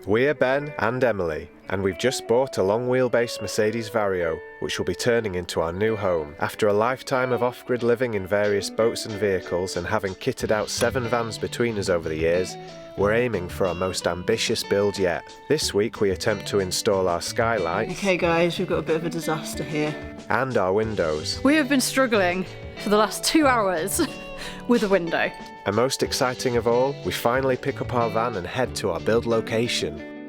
We're Ben and Emily, and we've just bought a long-wheelbase Mercedes Vario, which will be turning into our new home. After a lifetime of off-grid living in various boats and vehicles and having kitted out 7 vans between us over the years, we're aiming for our most ambitious build yet. This week we attempt to install our skylights. Okay guys, we've got a bit of a disaster here. And our windows. We have been struggling for the last 2 hours with a window. And most exciting of all, we finally pick up our van and head to our build location.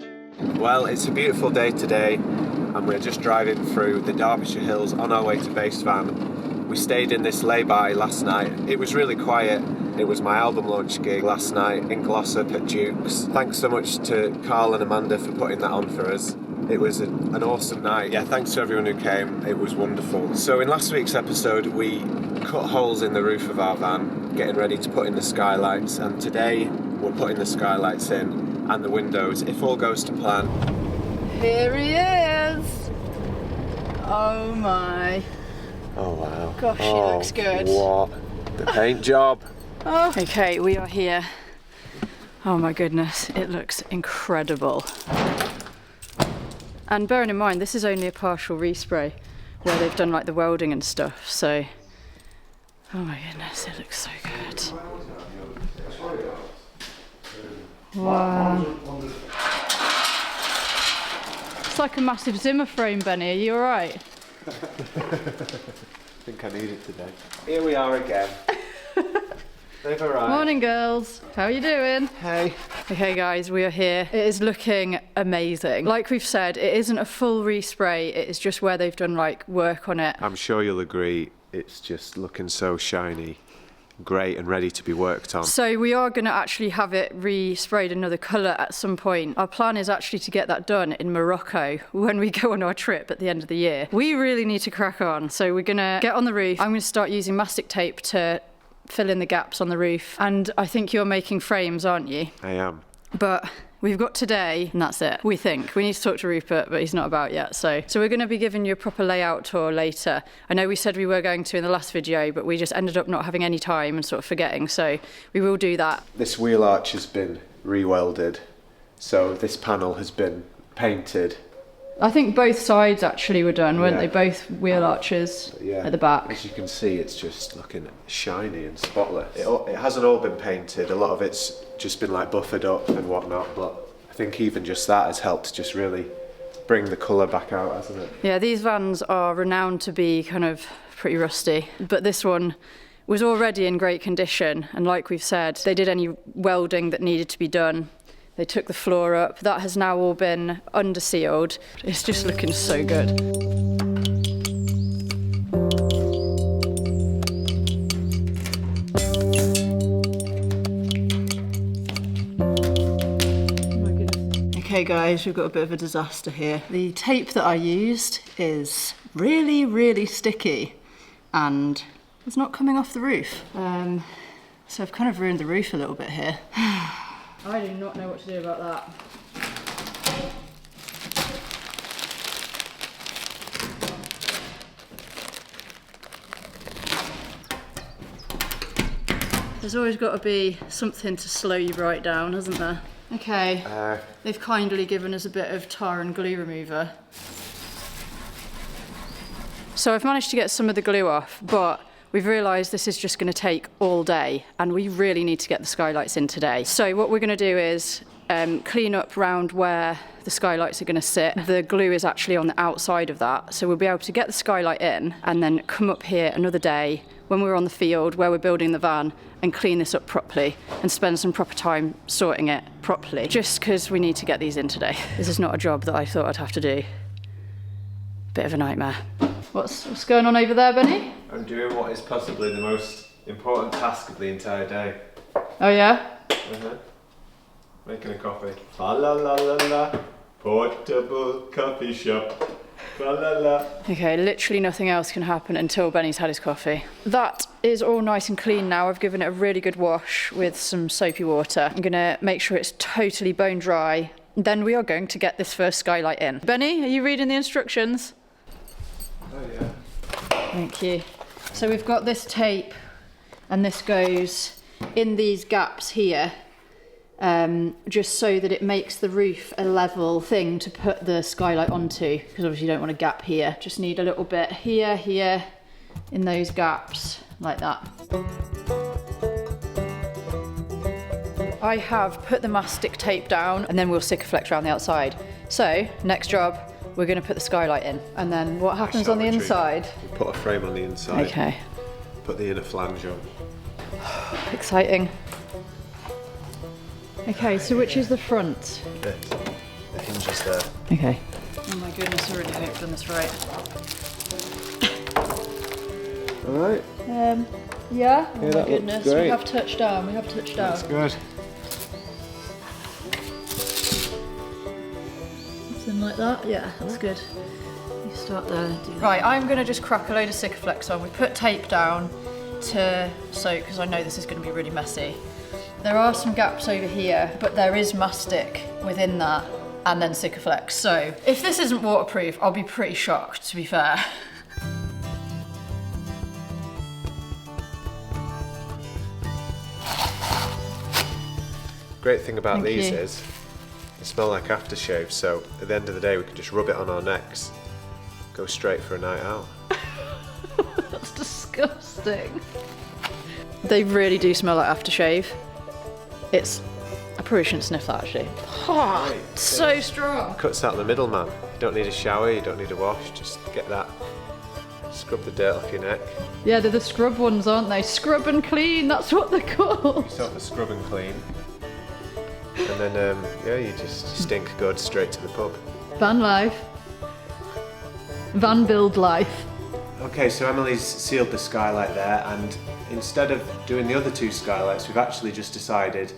Well, it's a beautiful day today, and we're just driving through the Derbyshire Hills on our way to base van. We stayed in this lay-by last night. It was really quiet. It was my album launch gig last night in Glossop at Duke's. Thanks so much to Carl and Amanda for putting that on for us. It was an awesome night. Yeah, thanks to everyone who came. It was wonderful. So in last week's episode, we cut holes in the roof of our van, getting ready to put in the skylights, and today we're putting the skylights in and the windows, if all goes to plan. Here he is! Oh my. Oh wow. Gosh, he looks good. What? The paint job. Oh. Okay, we are here. Oh my goodness, it looks incredible. And bearing in mind, this is only a partial respray where they've done like the welding and stuff, so... Oh my goodness, it looks so good. Wow. It's like a massive Zimmer frame, Benny. Are you alright? I think I need it today. Here we are again. They've arrived. Morning, girls. How are you doing? Hey. Okay, guys, we are here. It is looking amazing. Like we've said, it isn't a full respray. It is just where they've done like work on it. I'm sure you'll agree, it's just looking so shiny, great and ready to be worked on. So we are going to actually have it resprayed another colour at some point. Our plan is actually to get that done in Morocco when we go on our trip at the end of the year. We really need to crack on. So we're going to get on the roof. I'm going to start using mastic tape to fill in the gaps on the roof. And I think you're making frames, aren't you? I am. But we've got today, and that's it. We think. We need to talk to Rupert, but he's not about yet. So we're going to be giving you a proper layout tour later. I know we said we were going to in the last video, but we just ended up not having any time and sort of forgetting. So we will do that. This wheel arch has been re-welded, so this panel has been painted. I think both sides actually were done, weren't Yeah. they? Both wheel arches Yeah. at the back. As you can see, it's just looking shiny and spotless. It hasn't all been painted. A lot of it's just been like buffered up and whatnot, but I think even just that has helped just really bring the colour back out, hasn't it? Yeah, these vans are renowned to be kind of pretty rusty, but this one was already in great condition, and like we've said, they did any welding that needed to be done. They took the floor up. That has now all been under-sealed. It's just looking so good. Okay guys, we've got a bit of a disaster here. The tape that I used is really, really sticky and it's not coming off the roof. So I've kind of ruined the roof a little bit here. I do not know what to do about that. There's always got to be something to slow you right down, hasn't there? Okay, they've kindly given us a bit of tar and glue remover. So I've managed to get some of the glue off, but we've realised this is just going to take all day and we really need to get the skylights in today. So what we're going to do is clean up round where the skylights are going to sit. The glue is actually on the outside of that, so we'll be able to get the skylight in and then come up here another day when we're on the field where we're building the van and clean this up properly and spend some proper time sorting it properly, just because we need to get these in today. This is not a job that I thought I'd have to do. Bit of a nightmare. What's going on over there, Benny? I'm doing what is possibly the most important task of the entire day. Oh yeah? Making a coffee. La la la la la. Portable coffee shop. La la la. Okay, literally nothing else can happen until Benny's had his coffee. That is all nice and clean now. I've given it a really good wash with some soapy water. I'm gonna make sure it's totally bone dry. Then we are going to get this first skylight in. Benny, are you reading the instructions? Oh yeah. Thank you. So we've got this tape and this goes in these gaps here just so that it makes the roof a level thing to put the skylight onto, because obviously you don't want a gap here. Just need a little bit here, here, in those gaps, like that. I have put the mastic tape down and then we'll Sikaflex around the outside. So, next job, we're going to put the skylight in. And then what happens on the inside? We'll put a frame on the inside. Okay. Put the inner flange on. Exciting. Okay, so which is the front? The hinges there. Okay. Oh my goodness, I really hope I've done this right. Alright. Yeah? Oh Yeah, my that goodness, looks great. we have touched down, we have touched down. That's good. Something like that? Yeah, that's good. You start there. Right, I'm going to just crack a load of Sikaflex on. We put tape down to soak because I know this is going to be really messy. There are some gaps over here, but there is mastic within that and then Sikaflex. So if this isn't waterproof, I'll be pretty shocked, to be fair. Great thing about Thank these you. is they smell like aftershave, so at the end of the day we can just rub it on our necks, go straight for a night out. That's disgusting. They really do smell like aftershave. I probably shouldn't sniff that actually. Oh, it's so strong. Cuts out the middleman. You don't need a shower, you don't need a wash, just get that, scrub the dirt off your neck. Yeah, they're the scrub ones, aren't they? Scrub and clean, that's what they're called. You start the scrub and clean. And then, yeah, you just stink good straight to the pub. Van life. Van build life. Okay, so Emily's sealed the skylight there, and instead of doing the other two skylights, we've actually just decided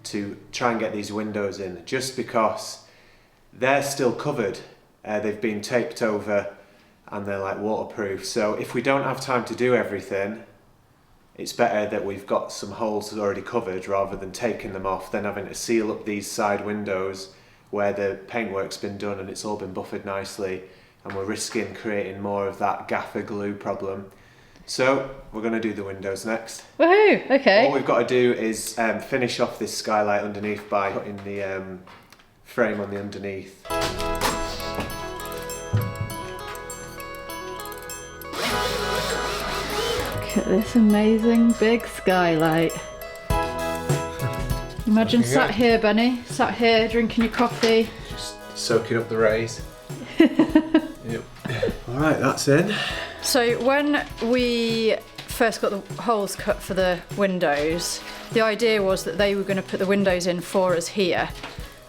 to try and get these windows in, just because they're still covered. They've been taped over and they're like waterproof. So if we don't have time to do everything, it's better that we've got some holes already covered rather than taking them off, then having to seal up these side windows where the paintwork's been done and it's all been buffered nicely, and we're risking creating more of that gaffer glue problem. So we're going to do the windows next. Woohoo, okay. All we've got to do is finish off this skylight underneath by putting the frame on the underneath. Look at this amazing big skylight. Imagine sat here, Benny, sat here drinking your coffee. Just soaking up the rays. Yep. Alright, that's in. So when we first got the holes cut for the windows, the idea was that they were going to put the windows in for us here,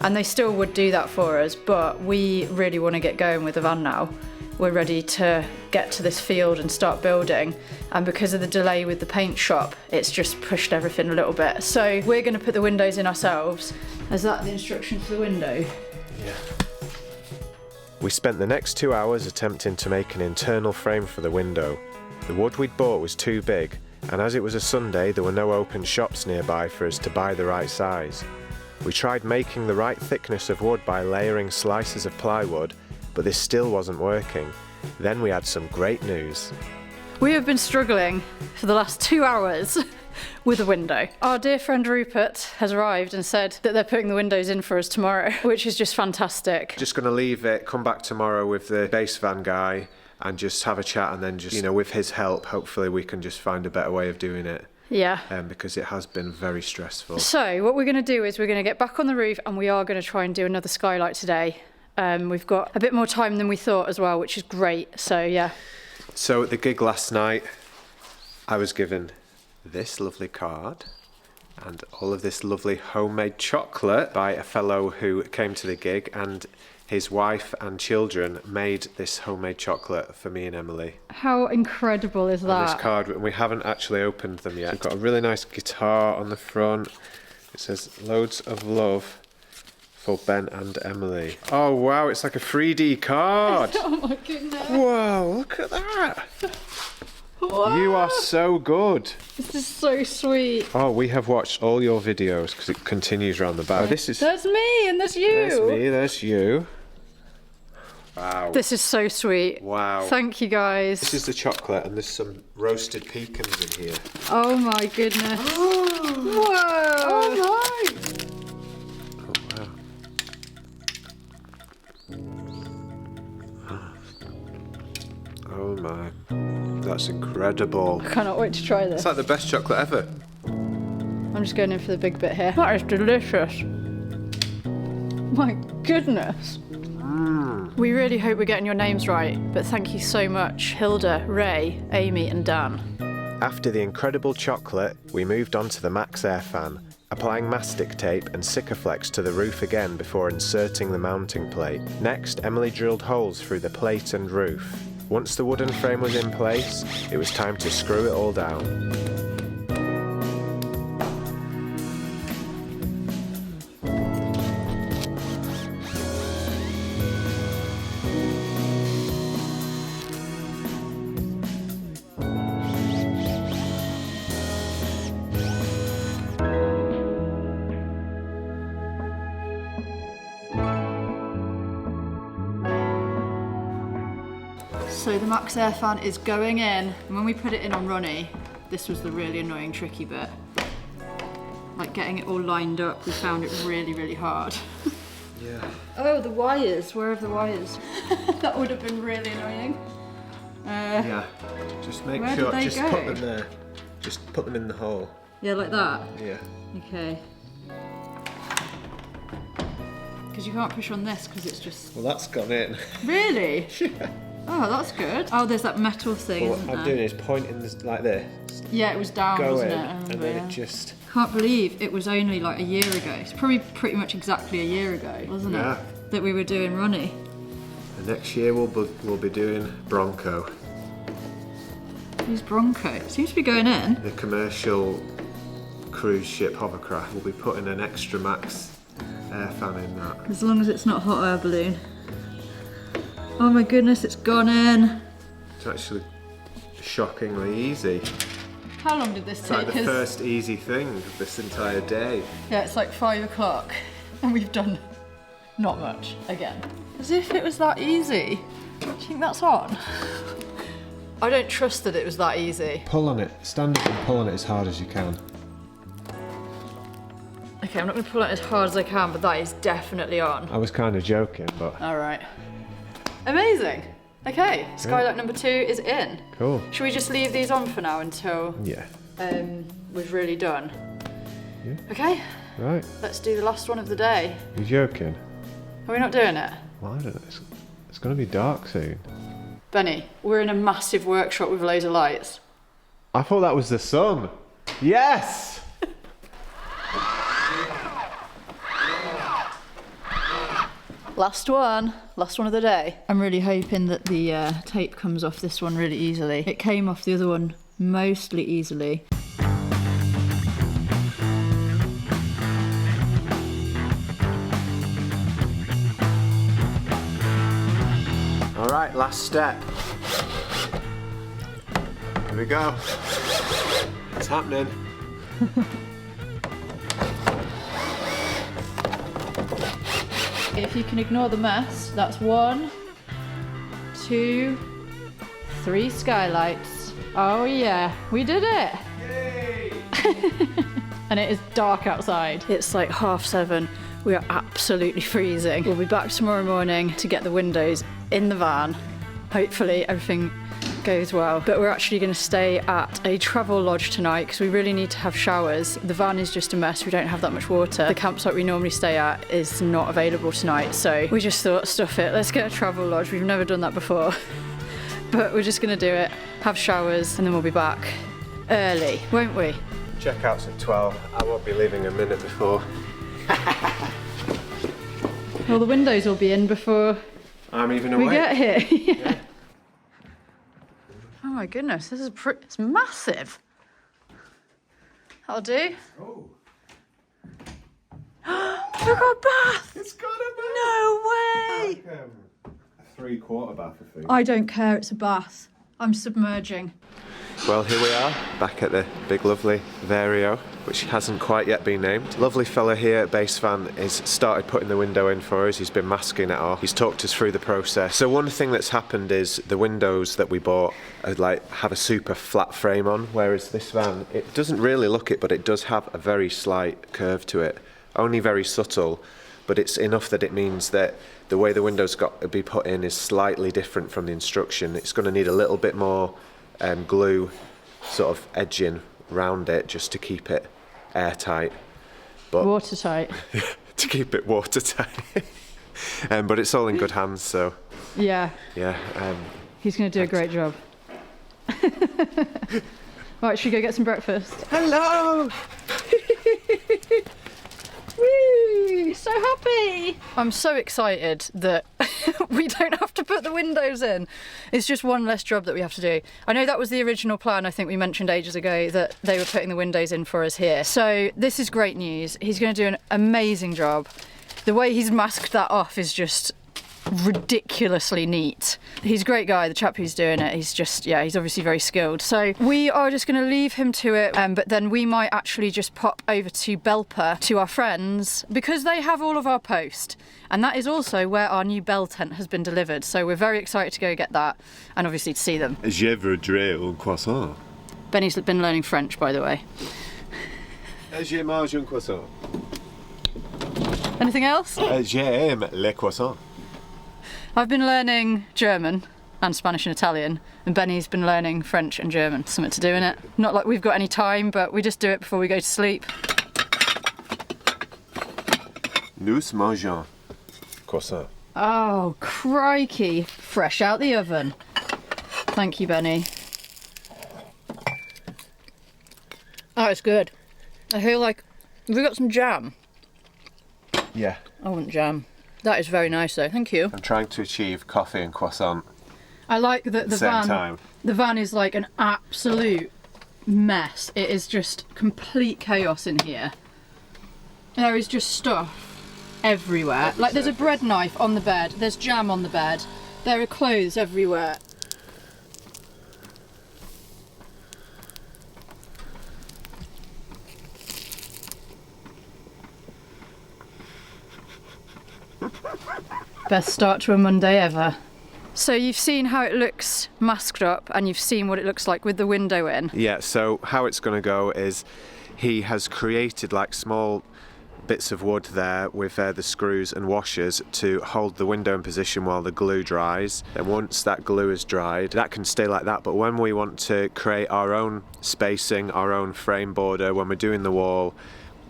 and they still would do that for us, but we really want to get going with the van now. We're ready to get to this field and start building, and because of the delay with the paint shop, it's just pushed everything a little bit. So we're going to put the windows in ourselves. Is that the instruction for the window? Yeah. We spent the next 2 hours attempting to make an internal frame for the window. The wood we'd bought was too big, and as it was a Sunday, there were no open shops nearby for us to buy the right size. We tried making the right thickness of wood by layering slices of plywood, but this still wasn't working. Then we had some great news. We have been struggling for the last 2 hours with a window. Our dear friend Rupert has arrived and said that they're putting the windows in for us tomorrow, which is just fantastic. Just going to leave it, come back tomorrow with the base van guy and just have a chat, and then just, you know, with his help, hopefully we can just find a better way of doing it. Yeah. Because it has been very stressful. So what we're going to do is we're going to get back on the roof, and we are going to try and do another skylight today. We've got a bit more time than we thought as well, which is great. So yeah. So at the gig last night, I was given this lovely card and all of this lovely homemade chocolate by a fellow who came to the gig, and his wife and children made this homemade chocolate for me and Emily. How incredible is And that? this card, we haven't actually opened them yet. We've got a really nice guitar on the front. It says loads of love for Ben and Emily. Oh wow, it's like a 3D card. Oh my goodness. Whoa, look at that. Wow. You are so good. This is so sweet. Oh, we have watched all your videos because it continues around the back. Oh, this is. There's me and there's you. There's me, there's you. Wow. This is so sweet. Wow. Thank you guys. This is the chocolate, and there's some roasted pecans in here. Oh my goodness. Whoa. Oh my! Oh my, that's incredible. I cannot wait to try this. It's like the best chocolate ever. I'm just going in for the big bit here. That is delicious. My goodness. We really hope we're getting your names right, but thank you so much, Hilda, Ray, Amy and Dan. After the incredible chocolate, we moved on to the Max Air fan, applying mastic tape and Sikaflex to the roof again before inserting the mounting plate. Next, Emily drilled holes through the plate and roof. Once the wooden frame was in place, it was time to screw it all down. So the Max Air fan is going in, and when we put it in on Ronnie, this was the really annoying tricky bit. Like getting it all lined up, we found it really, really hard. Yeah. Oh, the wires, where are the wires? That would have been really annoying. Yeah, just make where sure, did they just go? put them there. Just put them in the hole. Yeah, like that? Yeah. Okay. Because you can't push on this because it's just... Well, that's gone in. Really? Yeah. Oh, that's good. Oh, there's that metal thing, What isn't I'm there? doing is pointing this like this. Yeah, it was down, Go wasn't in, it? I and remember, then yeah. it just... Can't believe it was only like a year ago. It's probably pretty much exactly a year ago, wasn't Yeah. it? That we were doing Ronnie. And next year we'll be doing Bronco, Who's Bronco? It seems to be going in. the commercial cruise ship hovercraft. We'll be putting an extra Max air fan in that. As long as it's not hot air balloon. Oh my goodness, it's gone in. It's actually shockingly easy. How long did this It's take like the us? first easy thing of this entire day. Yeah, it's like 5 o'clock and we've done not much again. As if it was that easy. Do you think that's on? I don't trust that it was that easy. Pull on it. Stand up and pull on it as hard as you can. Okay, I'm not going to pull it as hard as I can, but that is definitely on. I was kind of joking, but All right. Amazing. Okay, Skylight number 2 is in. cool. Should we just leave these on for now until Yeah. we've really done? Yeah. Okay, Right. let's do the last one of the day. You joking? Are we not doing it? Well, I don't know. It's going to be dark soon. Benny, we're in a massive workshop with loads of lights. I thought that was the sun. Yes! Last one of the day. I'm really hoping that the tape comes off this one really easily. It came off the other one mostly easily. All right, last step. Here we go. It's happening. If you can ignore the mess, that's 1, 2, 3 skylights. Oh yeah, we did it! Yay! And it is dark outside. It's like 7:30. We are absolutely freezing. We'll be back tomorrow morning to get the windows in the van. Hopefully everything goes well. But we're actually going to stay at a travel lodge tonight because we really need to have showers. The van is just a mess. We don't have that much water. The campsite we normally stay at is not available tonight. So we just thought, stuff it. Let's get a travel lodge. We've never done that before. But we're just going to do it, have showers, and then we'll be back early, won't we? Checkout's at 12. I won't be leaving a minute before. Well, the windows will be in before I'm even we awake. get here. Yeah. Oh my goodness, this is it's massive. That'll do. Oh, We've got a bath! it's got a bath. No way! Like, a 3/4 bath, I think. I don't care, it's a bath. I'm submerging. Well, here we are, back at the big lovely Vario, which hasn't quite yet been named. Lovely fella here at Base Van has started putting the window in for us. He's been masking it off. He's talked us through the process. So one thing that's happened is the windows that we bought have a super flat frame on, whereas this van, it doesn't really look it, but it does have a very slight curve to it. Only very subtle. but it's enough that it means that the way the window's got to be put in is slightly different from the instruction. It's going to need a little bit more glue sort of edging round it just to keep it airtight. But Watertight. to keep it watertight. But it's all in good hands, so Yeah. yeah. He's going to do a great job. Right, should we go get some breakfast? Hello! Woo! So happy! I'm so excited that we don't have to put the windows in. It's just one less job that we have to do. I know that was the original plan, I think we mentioned ages ago, that they were putting the windows in for us here. So this is great news. He's going to do an amazing job. The way he's masked that off is just ridiculously neat. He's a great guy, the chap who's doing it. He's just, yeah, he's obviously very skilled. So we are just going to leave him to it, but then we might actually just pop over to Belper to our friends because they have all of our post, and that is also where our new bell tent has been delivered. So we're very excited to go get that and obviously to see them. Je voudrais un croissant. Benny's been learning French, by the way. Je mange un croissant. Anything else? J'aime les croissants. I've been learning German and Spanish and Italian, and Benny's been learning French and German. Something to do in it. Not like we've got any time, but we just do it before we go to sleep. Nous mangeons croissant. Oh, crikey. Fresh out the oven. Thank you, Benny. Oh, it's good. I feel like... Have we got some jam? Yeah. I want jam. That is very nice though, thank you. I'm trying to achieve coffee and croissant I like that the same van. time. The van is like an absolute mess. It is just complete chaos in here. There is just stuff everywhere. Like there's a bread knife on the bed, there's jam on the bed, there are clothes everywhere. Best start to a Monday ever. So you've seen how it looks masked up and you've seen what it looks like with the window in. Yeah, so how it's going to go is he has created like small bits of wood there with the screws and washers to hold the window in position while the glue dries. And once that glue is dried, that can stay like that, but when we want to create our own spacing, our own frame border, when we're doing the wall,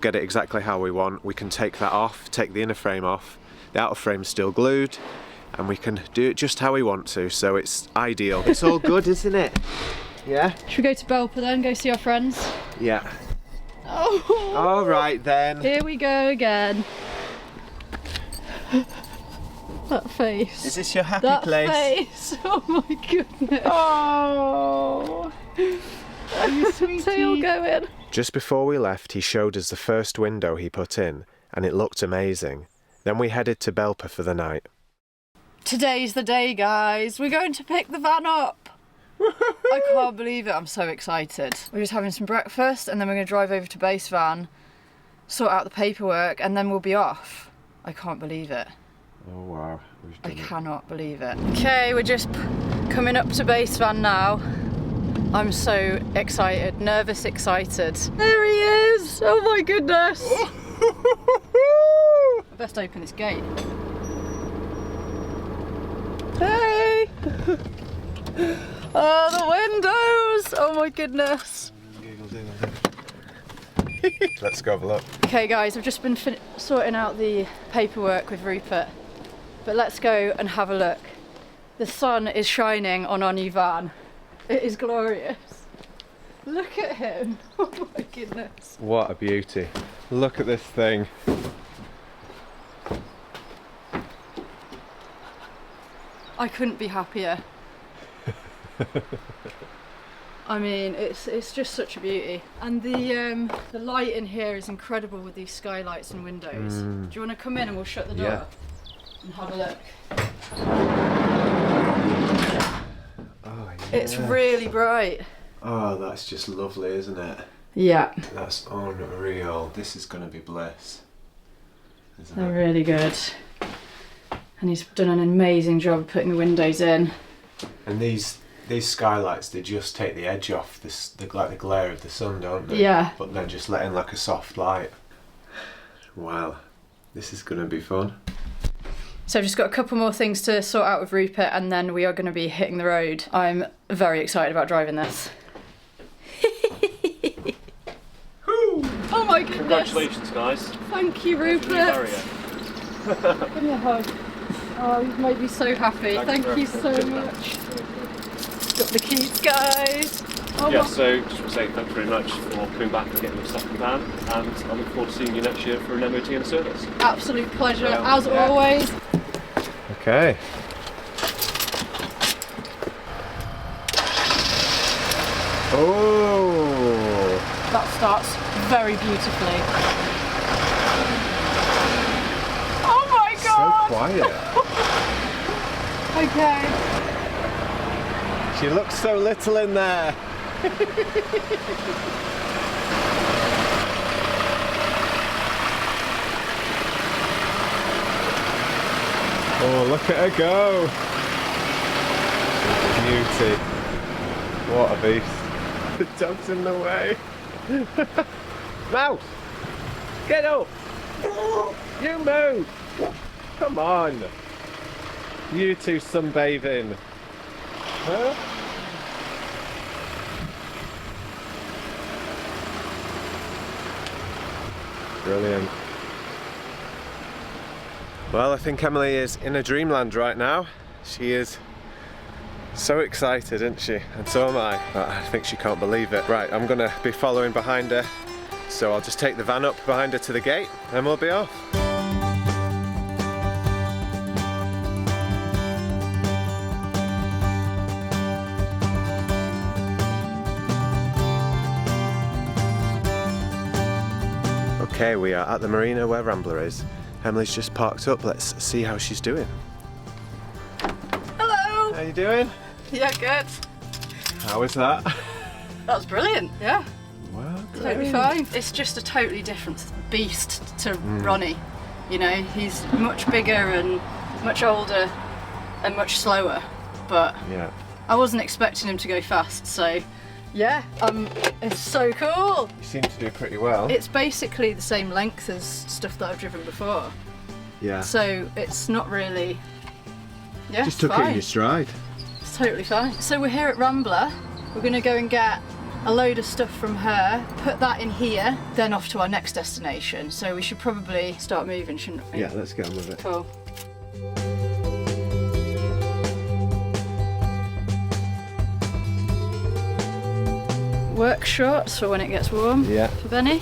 get it exactly how we want, we can take that off, take the inner frame off, the outer frame's still glued, and we can do it just how we want to, so it's ideal. It's all good, isn't it? Yeah? Should we go to Belper then, go see our friends? Yeah. Oh! All right then. Here we go again. That face. Is this your happy That place? face! Oh my goodness. Oh! Are you sweetie? Tail going. Just before we left, he showed us the first window he put in, and it looked amazing. Then we headed to Belper for the night. Today's the day, guys. We're going to pick the van up. I can't believe it. I'm so excited. We're just having some breakfast and then we're going to drive over to base van, sort out the paperwork, and then we'll be off. I can't believe it. Oh wow. I cannot believe it. Okay, we're just coming up to base van now. I'm so excited, nervous excited. There he is! Oh my goodness! I best open this gate. Hey! Oh, the windows! Oh my goodness. Let's go have a look. Okay guys, I've just been sorting out the paperwork with Rupert, but let's go and have a look. The sun is shining on our new van. It is glorious. Look at him. Oh my goodness. What a beauty. Look at this thing. I couldn't be happier. I mean, it's just such a beauty. And the light in here is incredible with these skylights and windows. Do you want to come in and we'll shut the door? Yeah. And have a look. Oh, yeah. It's really bright. Oh, that's just lovely, isn't it? Yeah. That's unreal. This is going to be bliss. Isn't They're it? really good. And he's done an amazing job putting the windows in. And these skylights, they just take the edge off the glare of the sun, don't they? Yeah. But they're just letting like a soft light. Wow. This is going to be fun. So I've just got a couple more things to sort out with Rupert and then we are going to be hitting the road. I'm very excited about driving this. Oh my goodness. Congratulations, guys. Thank you, Rupert. Give me a hug. Oh, you've made me so happy. Thank you so much. Got the keys, guys. Oh Yeah, so just want to say thanks very much for coming back and getting your stuff in the van, and I look forward to seeing you next year for an MOT and service. Absolute pleasure, as always. Okay. Oh! That starts very beautifully. Oh my god! So quiet. Okay. She looks so little in there. Oh, look at her go. Beauty. What a beast. The dog's in the way. Mouse! Get up! You move! Come on! You two sunbathing. Huh? Brilliant. Well, I think Emily is in a dreamland right now. She is so excited, isn't she? And so am I. But I think she can't believe it. Right, I'm gonna be following behind her. So I'll just take the van up behind her to the gate and we'll be off. Okay, we are at the marina where Rambler is. Emily's just parked up. Let's see how she's doing. Hello! How you doing? Yeah, good. How was that? That was brilliant, yeah. Well, Totally fine. It's just a totally different beast to Ronnie. You know, he's much bigger and much older and much slower, but yeah. I wasn't expecting him to go fast, so yeah, it's so cool. You seem to do pretty well. It's basically the same length as stuff that I've driven before, Yeah. so it's not really, yeah, Just it's took it in fine. your stride. It's totally fine. So we're here at Rambler. We're going to go and get a load of stuff from her, put that in here, then off to our next destination. So we should probably start moving, shouldn't we? Yeah, let's get on with it. Cool. Work shorts for when it gets warm. Yeah. For Benny.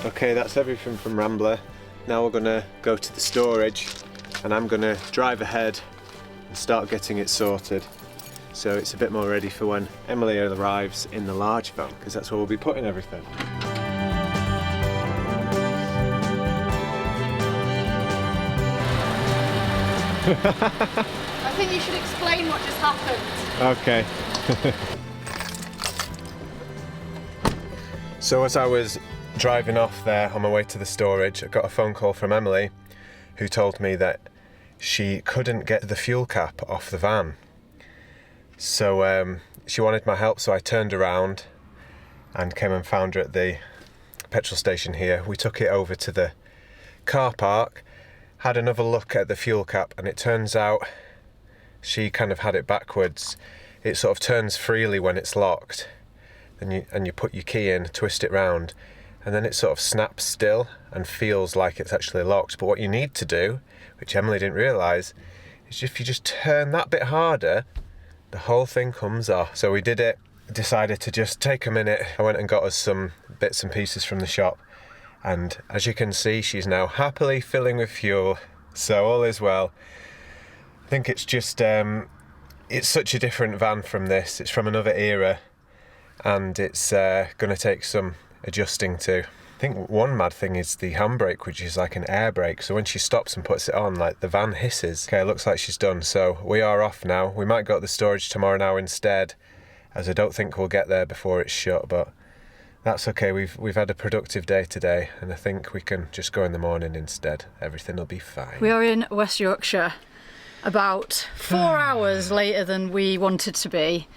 Okay, that's everything from Rambler. Now we're gonna go to the storage and I'm gonna drive ahead and start getting it sorted. So it's a bit more ready for when Emily arrives in the large van, because that's where we'll be putting everything. I think you should explain what just happened. Okay. So as I was driving off there on my way to the storage, I got a phone call from Emily who told me that she couldn't get the fuel cap off the van. So she wanted my help, so I turned around and came and found her at the petrol station here. We took it over to the car park, had another look at the fuel cap, and it turns out she kind of had it backwards. It sort of turns freely when it's locked, and you put your key in, twist it round, and then it sort of snaps still and feels like it's actually locked. But what you need to do, which Emily didn't realise, is if you just turn that bit harder, the whole thing comes off. So we did it, decided to just take a minute. I went and got us some bits and pieces from the shop, and as you can see, she's now happily filling with fuel, so all is well. I think it's just, it's such a different van from this. It's from another era, and it's going to take some adjusting to. I think one mad thing is the handbrake, which is like an air brake, so when she stops and puts it on, like, the van hisses. Okay, it looks like she's done, so we are off now. We might go to the storage tomorrow now instead, as I don't think we'll get there before it's shut, but That's okay, we've had a productive day today, and I think we can just go in the morning instead. Everything will be fine. We are in West Yorkshire, about 4 hours later than we wanted to be.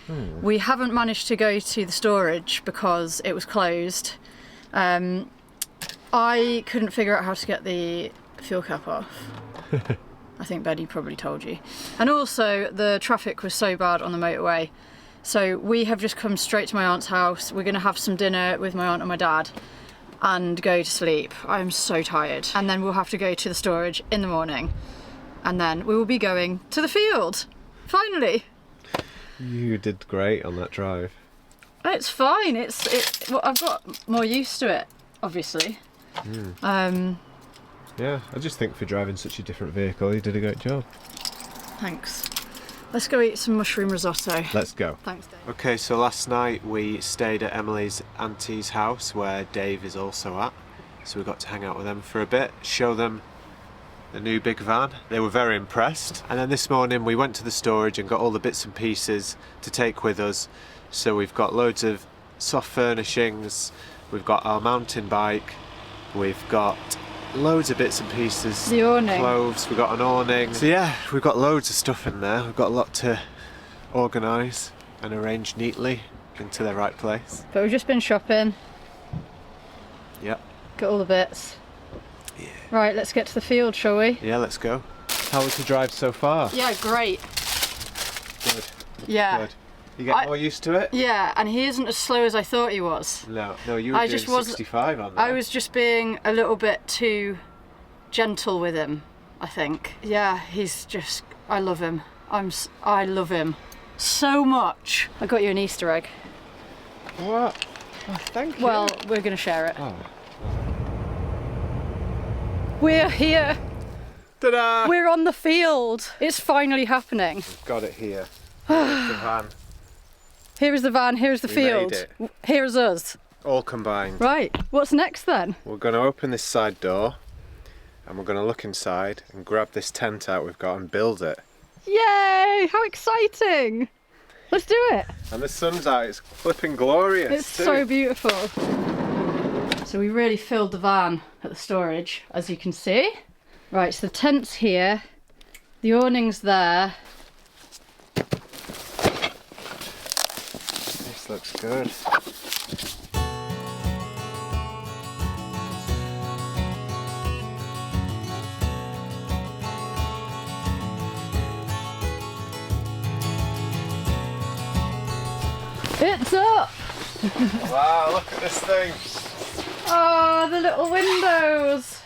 We haven't managed to go to the storage because it was closed. I couldn't figure out how to get the fuel cap off. I think Betty probably told you. And also the traffic was so bad on the motorway. So we have just come straight to my aunt's house. We're gonna have some dinner with my aunt and my dad and go to sleep. I'm so tired. And then we'll have to go to the storage in the morning. And then we will be going to the field, finally. You did great on that drive. It's fine, well, I've got more used to it, obviously. Yeah, I just think for driving such a different vehicle, you did a great job. Thanks. Let's go eat some mushroom risotto. Let's go. Thanks, Dave. Okay, so last night we stayed at Emily's auntie's house where Dave is also at. So we got to hang out with them for a bit, show them the new big van. They were very impressed. And then this morning we went to the storage and got all the bits and pieces to take with us. So we've got loads of soft furnishings, we've got our mountain bike, we've got loads of bits and pieces. The awning. Clothes, we've got an awning. So yeah, we've got loads of stuff in there. We've got a lot to organise and arrange neatly into the right place. But we've just been shopping. Yep. Got all the bits. Yeah. Right, let's get to the field, shall we? Yeah, let's go. How was the drive so far? Yeah, great. Good. Yeah. Good. You get more used to it? Yeah, and he isn't as slow as I thought he was. No, you were doing 65 on that. I was just being a little bit too gentle with him, I think. Yeah, he's just, I love him. I love him so much. I got you an Easter egg. What? Oh, thank you. Well, we're going to share it. Oh. We're here. Ta-da! We're on the field. It's finally happening. We've got it here. It's the van. Here is the van, here is the field. Made it. Here is us. All combined. Right, what's next then? We're going to open this side door and we're going to look inside and grab this tent out we've got and build it. Yay! How exciting! Let's do it. And the sun's out, it's flipping glorious. It's too. so beautiful. So we really filled the van at the storage, as you can see. Right, so the tent's here, the awning's there. This looks good. It's up! Wow, look at this thing. Oh, the little windows.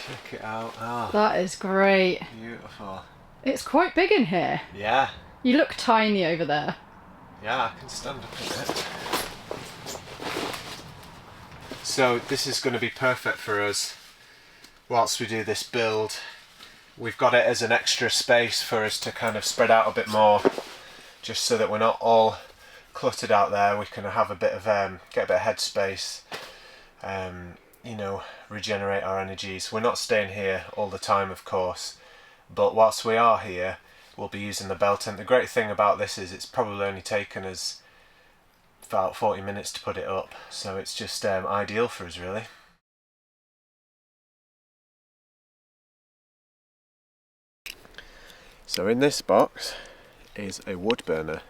Check it out. Oh, That is great. beautiful. It's quite big in here. Yeah. You look tiny over there. Yeah, I can stand up in it. So this is going to be perfect for us whilst we do this build. We've got it as an extra space for us to kind of spread out a bit more, just so that we're not all cluttered out there. We can have a bit of get a bit of headspace, you know, regenerate our energies. We're not staying here all the time, of course, but whilst we are here, we'll be using the bell tent. The great thing about this is it's probably only taken us about 40 minutes to put it up, so it's just ideal for us, really. So in this box is a wood burner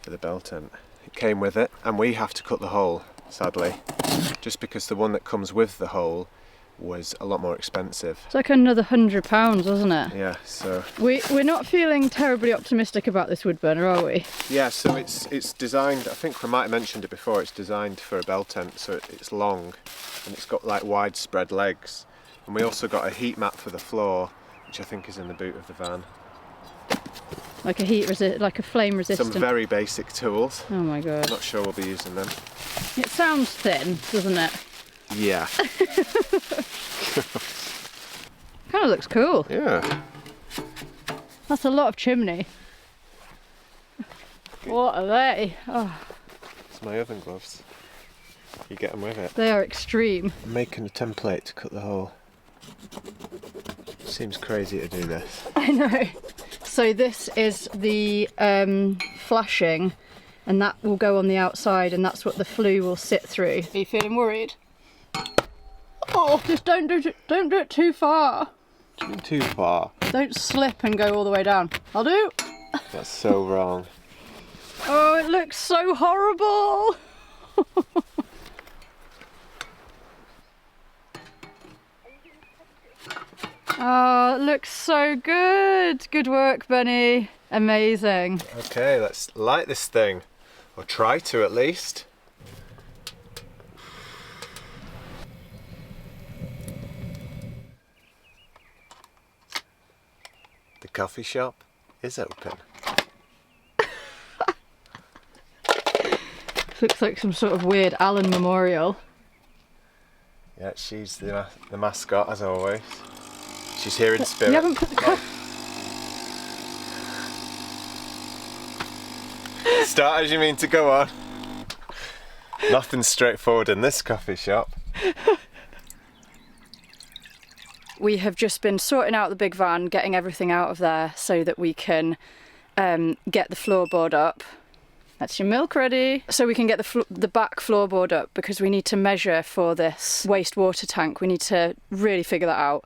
for the bell tent. It came with it, and we have to cut the hole, sadly, just because the one that comes with the hole was a lot more expensive. It's like another £100, wasn't it? Yeah, so We're not feeling terribly optimistic about this wood burner, are we? yeah, so it's designed, I think we might have mentioned it before, it's designed for a bell tent, so it's long and it's got like widespread legs. And we also got a heat mat for the floor, which I think is in the boot of the van. Like a flame resistant. Some very basic tools. Oh my god. Not sure we'll be using them. It sounds thin, doesn't it? Yeah. Kind of looks cool. Yeah. That's a lot of chimney. What are they? Oh, It's my oven gloves. You get them with it. they are extreme. I'm making a template to cut the hole. Seems crazy to do this. I know. So this is the flashing and that will go on the outside, and that's what the flue will sit through. Are you feeling worried? Oh, just don't do it too far. Too far. Don't slip and go all the way down. I'll do. That's so wrong. Oh, it looks so horrible. Oh, it looks so good. Good work, Benny. Amazing. Okay, let's light this thing. Or try to at least. The coffee shop is open. Looks like some sort of weird Allen memorial. Yeah, she's the mascot as always. She's here in spirit. You haven't put the coffee. Start as you mean to go on. Nothing straightforward in this coffee shop. We have just been sorting out the big van, getting everything out of there so that we can get the floorboard up. That's your milk ready. So we can get the back floorboard up, because we need to measure for this wastewater tank. We need to really figure that out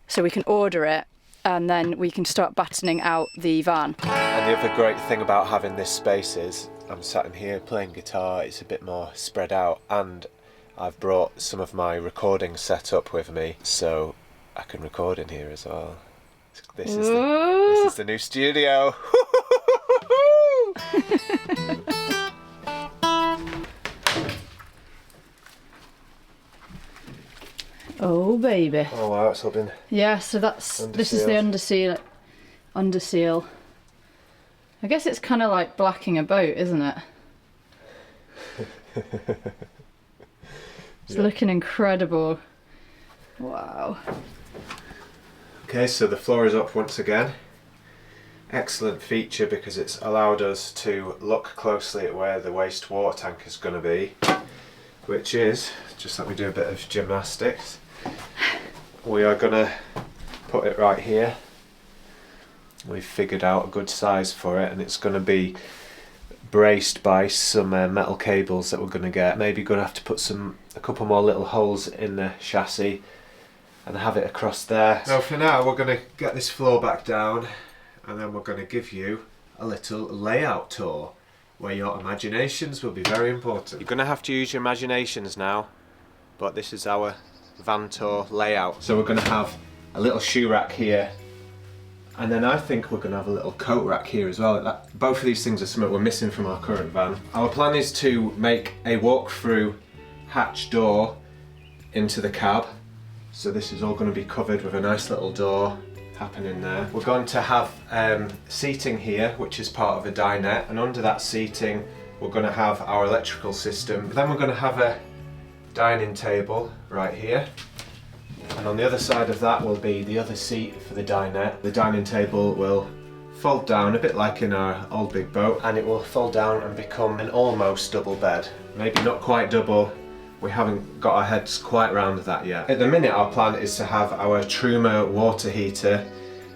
so we can order it, and then we can start battening out the van. And the other great thing about having this space is I'm sat in here playing guitar. It's a bit more spread out, and I've brought some of my recording set up with me, so I can record in here as well. This is the new studio. Oh baby. Oh wow, it's all been... Yeah, so this is the underseal. I guess it's kind of like blacking a boat, isn't it? It's looking incredible. Wow. Okay, so the floor is up once again. Excellent feature, because it's allowed us to look closely at where the wastewater tank is going to be, which is, just let me do a bit of gymnastics. We are going to put it right here. We've figured out a good size for it, and it's going to be braced by some metal cables that we're going to get. Maybe going to have to put a couple more little holes in the chassis and have it across there. So for now we're going to get this floor back down, and then we're going to give you a little layout tour where your imaginations will be very important. You're going to have to use your imaginations now, but this is our van tour layout. So we're going to have a little shoe rack here, and then I think we're going to have a little coat rack here as well. Both of these things are something we're missing from our current van. Our plan is to make a walk-through hatch door into the cab. So this is all going to be covered with a nice little door happening there. We're going to have seating here, which is part of a dinette, and under that seating we're going to have our electrical system. Then we're going to have a dining table right here, and on the other side of that will be the other seat for the dinette. The dining table will fold down a bit like in our old big boat, and it will fold down and become an almost double bed. Maybe not quite double. We haven't got our heads quite round that yet. At the minute our plan is to have our Truma water heater,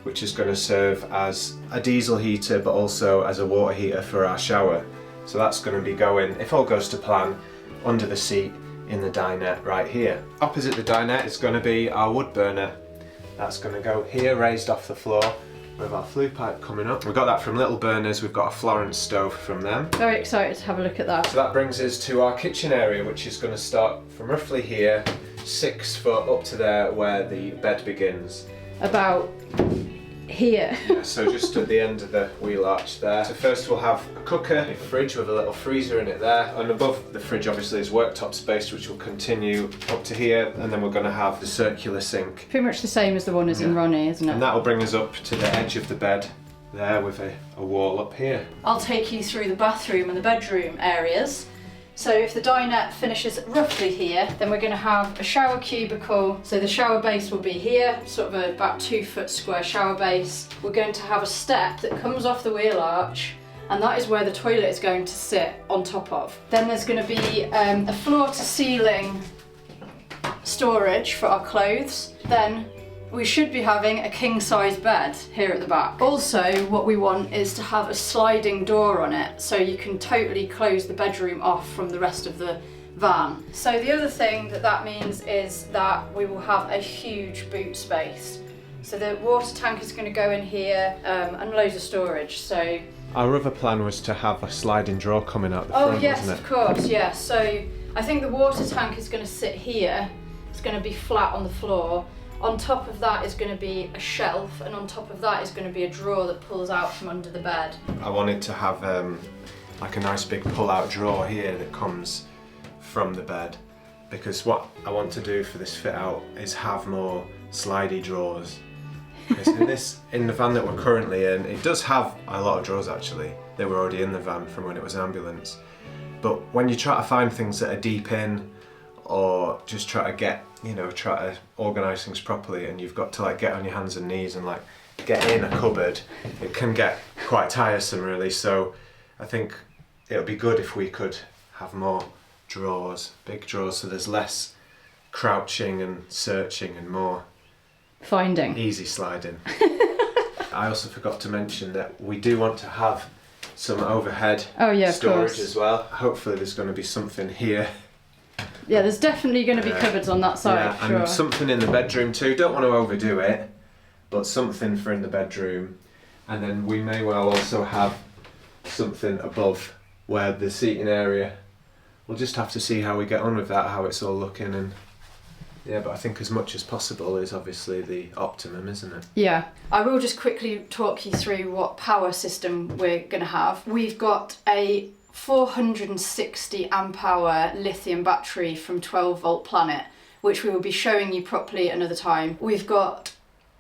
which is going to serve as a diesel heater but also as a water heater for our shower. So that's going to be going, if all goes to plan, under the seat in the dinette right here. Opposite the dinette is going to be our wood burner. That's going to go here, raised off the floor, with our flue pipe coming up. We've got that from Little Burners. We've got a Florence stove from them. Very excited to have a look at that. So that brings us to our kitchen area, which is going to start from roughly here, 6 foot up to there where the bed begins. About here. So just at the end of the wheel arch there. So first we'll have a cooker, a fridge with a little freezer in it there, and above the fridge obviously is worktop space, which will continue up to here, and then we're going to have the circular sink. Pretty much the same as the one as in Ronnie, isn't it? And that will bring us up to the edge of the bed there with a wall up here. I'll take you through the bathroom and the bedroom areas. So if the dinette finishes roughly here, then we're going to have a shower cubicle. So the shower base will be here, sort of about 2 foot square shower base. We're going to have a step that comes off the wheel arch, and that is where the toilet is going to sit on top of. Then there's going to be a floor to ceiling storage for our clothes. Then we should be having a king-size bed here at the back. Also, what we want is to have a sliding door on it, so you can totally close the bedroom off from the rest of the van. So the other thing that means is that we will have a huge boot space. So the water tank is going to go in here, and loads of storage. So our other plan was to have a sliding drawer coming out the front, yes, wasn't it? of course, yeah. So I think the water tank is going to sit here. It's going to be flat on the floor. On top of that is going to be a shelf, and on top of that is going to be a drawer that pulls out from under the bed. I wanted to have like a nice big pull-out drawer here that comes from the bed, because what I want to do for this fit out is have more slidey drawers. Because in the van that we're currently in, it does have a lot of drawers actually. They were already in the van from when it was an ambulance. But when you try to find things that are deep in, or just try to organise things properly, and you've got to like get on your hands and knees and like get in a cupboard, it can get quite tiresome really. So I think it would be good if we could have more drawers, big drawers, so there's less crouching and searching and more Finding. Easy sliding. I also forgot to mention that we do want to have some overhead storage as well. Hopefully there's going to be something here. Yeah, there's definitely going to be cupboards on that side. Yeah, and something in the bedroom too. Don't want to overdo it, but something for in the bedroom. And then we may well also have something above where the seating area. We'll just have to see how we get on with that, how it's all looking, and yeah, but I think as much as possible is obviously the optimum, isn't it? Yeah. I will just quickly talk you through what power system we're going to have. We've got a 460 amp hour lithium battery from 12 Volt Planet, which we will be showing you properly another time. We've got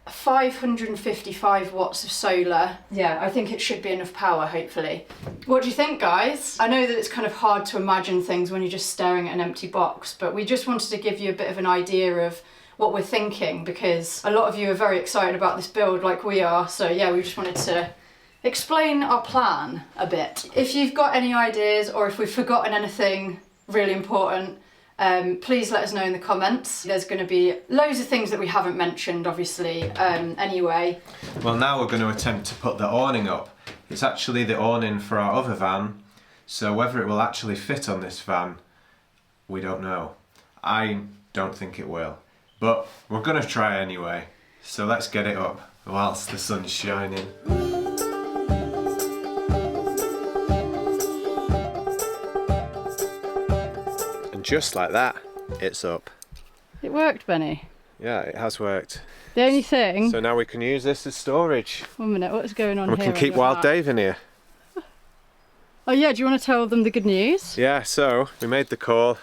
555 watts of solar. Yeah, I think it should be enough power, hopefully. What do you think, guys? I know that it's kind of hard to imagine things when you're just staring at an empty box, but we just wanted to give you a bit of an idea of what we're thinking, because a lot of you are very excited about this build like we are. So yeah, we just wanted to explain our plan a bit. If you've got any ideas, or if we've forgotten anything really important, please let us know in the comments. There's going to be loads of things that we haven't mentioned, obviously, anyway. Well, now we're going to attempt to put the awning up. It's actually the awning for our other van, so whether it will actually fit on this van, we don't know. I don't think it will, but we're going to try anyway. So let's get it up whilst the sun's shining. Just like that, it's up. It worked, Benny. Yeah, it has worked. The only thing... So now we can use this as storage. 1 minute, what's going on and here? We can keep Wild Dave in here. Oh yeah, do you want to tell them the good news? Yeah, so we made the call.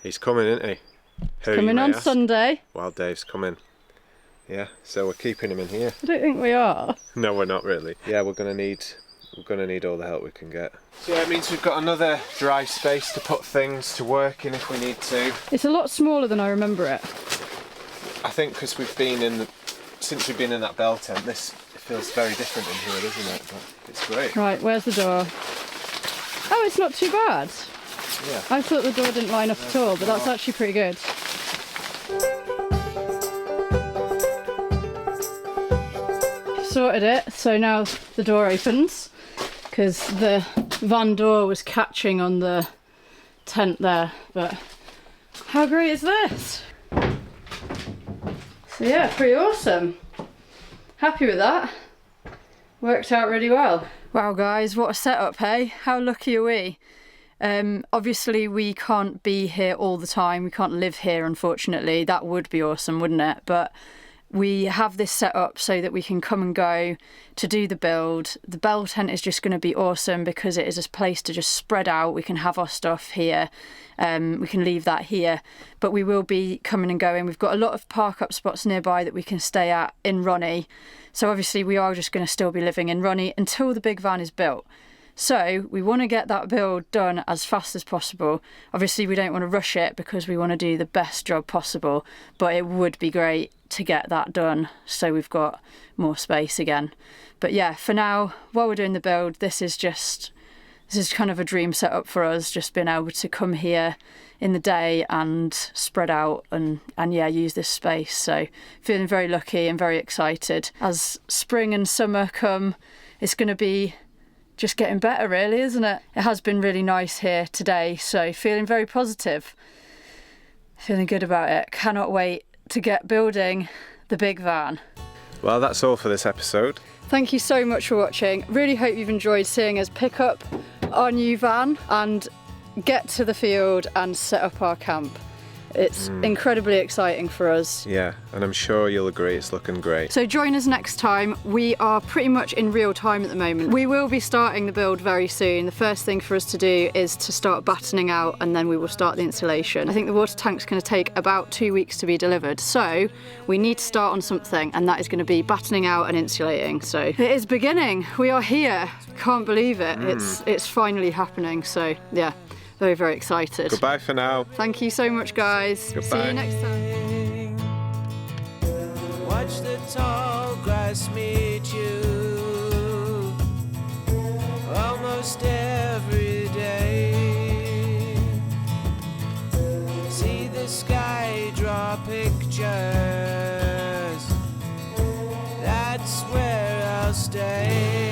He's coming, isn't he? Coming on Sunday. Wild Dave's coming. Yeah, so we're keeping him in here. I don't think we are. No, we're not really. Yeah, we're gonna need all the help we can get. So yeah, it means we've got another dry space to put things to work in if we need to. It's a lot smaller than I remember it. I think because since we've been in that bell tent, it feels very different in here, doesn't it? But it's great. Right, where's the door? Oh, it's not too bad. Yeah. I thought the door didn't line up at all, but that's actually pretty good. Sorted it, so now the door opens, because the van door was catching on the tent there, but how great is this? So yeah, pretty awesome. Happy with that. Worked out really well. Wow guys, what a setup, hey? How lucky are we? Obviously we can't be here all the time, we can't live here unfortunately. That would be awesome, wouldn't it? But we have this set up so that we can come and go to do the build. The bell tent is just going to be awesome because it is a place to just spread out. We can have our stuff here. We can leave that here, but we will be coming and going. We've got a lot of park up spots nearby that we can stay at in Ronnie. So obviously we are just going to still be living in Ronnie until the big van is built. So we want to get that build done as fast as possible. Obviously we don't want to rush it because we want to do the best job possible, but it would be great to get that done so we've got more space again. But yeah, for now, while we're doing the build, this is kind of a dream setup for us, just being able to come here in the day and spread out and yeah, use this space. So feeling very lucky and very excited. As spring and summer come, it's going to be just getting better really, isn't it? It has been really nice here today, so feeling very positive. Feeling good about it. Cannot wait to get building the big van. Well, that's all for this episode. Thank you so much for watching. Really hope you've enjoyed seeing us pick up our new van and get to the field and set up our camp. It's incredibly exciting for us. Yeah, and I'm sure you'll agree it's looking great. So join us next time. We are pretty much in real time at the moment. We will be starting the build very soon. The first thing for us to do is to start battening out, and then we will start the installation. I think the water tank's going to take about 2 weeks to be delivered. So we need to start on something, and that is going to be battening out and insulating. So it is beginning. We are here. Can't believe it. It's finally happening. So yeah. Very, very excited. Goodbye for now. Thank you so much, guys. Goodbye. See you next time. Watch the tall grass meet you almost every day. See the sky draw pictures. That's where I'll stay.